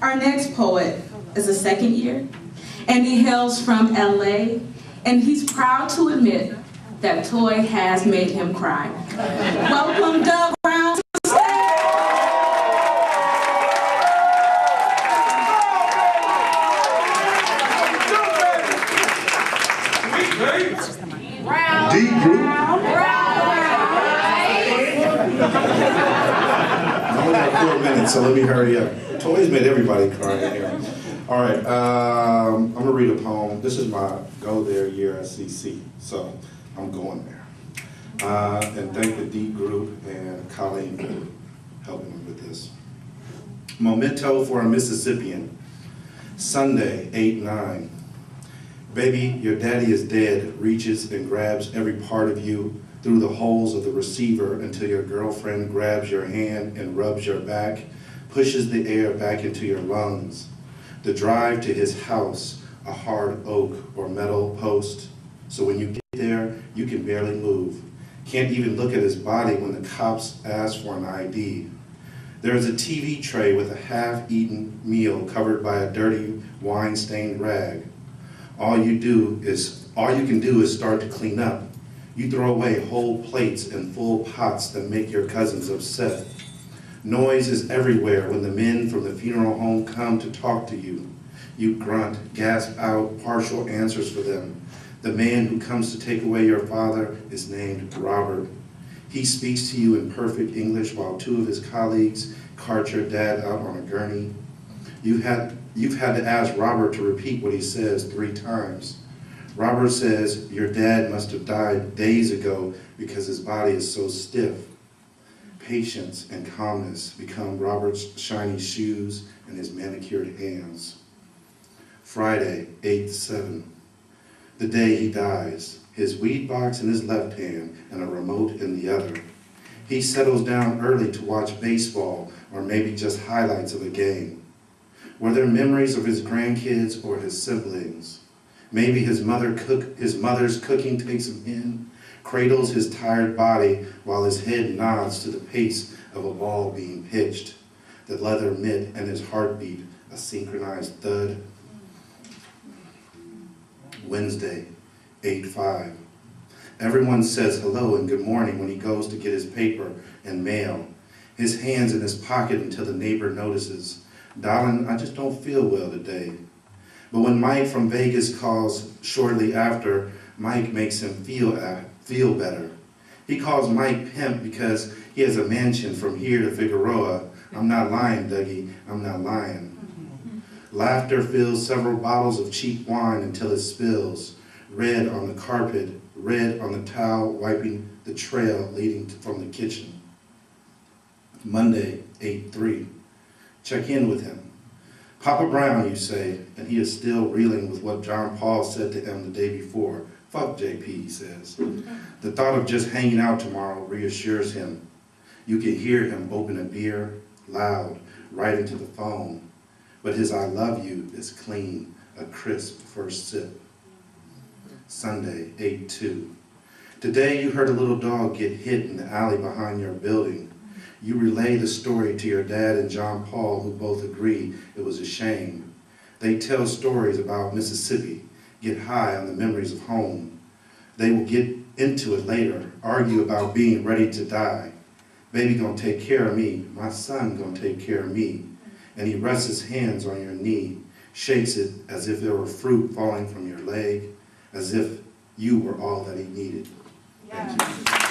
Our next poet is a second year, and he hails from LA, and he's proud to admit that Toy has made him cry. Welcome, Doug Brown, to the stage. D group. I only got 4 minutes, so let me hurry up. Toys made everybody cry in here. All right, I'm gonna read a poem. This is my go there year at CC, so I'm going there. And thank the D group and Canem for helping me with this. Memento for a Mississippian, Sunday, 8/9. Baby, your daddy is dead, reaches and grabs every part of you through the holes of the receiver until your girlfriend grabs your hand and rubs your back, pushes the air back into your lungs. The drive to his house, a hard oak or metal post, so when you get there, you can barely move. Can't even look at his body when the cops ask for an ID. There is a TV tray with a half-eaten meal covered by a dirty, wine-stained rag. All you can do is start to clean up. You throw away whole plates and full pots that make your cousins upset. Noise is everywhere when the men from the funeral home come to talk to you. You grunt, gasp out partial answers for them. The man who comes to take away your father is named Robert. He speaks to you in perfect English while 2 of his colleagues cart your dad out on a gurney. You've had to ask Robert to repeat what he says 3 times. Robert says your dad must have died days ago because his body is so stiff. Patience and calmness become Robert's shiny shoes and his manicured hands. Friday, 8/7. The day he dies, his weed box in his left hand and a remote in the other. He settles down early to watch baseball or maybe just highlights of a game. Were there memories of his grandkids or his siblings? Maybe his mother's cooking takes him in, cradles his tired body while his head nods to the pace of a ball being pitched, the leather mitt and his heartbeat a synchronized thud. Wednesday, 8/5. Everyone says hello and good morning when he goes to get his paper and mail, his hands in his pocket until the neighbor notices, "Darling, I just don't feel well today." But when Mike from Vegas calls shortly after, Mike makes him feel better. He calls Mike Pimp because he has a mansion from here to Figueroa. I'm not lying, Dougie, I'm not lying. Laughter fills several bottles of cheap wine until it spills, red on the carpet, red on the towel wiping the trail leading from the kitchen. Monday, 8/3. Check in with him. Papa Brown, you say, and he is still reeling with what John Paul said to him the day before. Fuck JP, he says. The thought of just hanging out tomorrow reassures him. You can hear him open a beer, loud, right into the phone. But his I love you is clean, a crisp first sip. Sunday, 8/2. Today you heard a little dog get hit in the alley behind your building. You relay the story to your dad and John Paul, who both agree it was a shame. They tell stories about Mississippi, get high on the memories of home. They will get into it later, argue about being ready to die. Baby gonna take care of me, my son gonna take care of me. And he rests his hands on your knee, shakes it as if there were fruit falling from your leg, as if you were all that he needed. Thank you.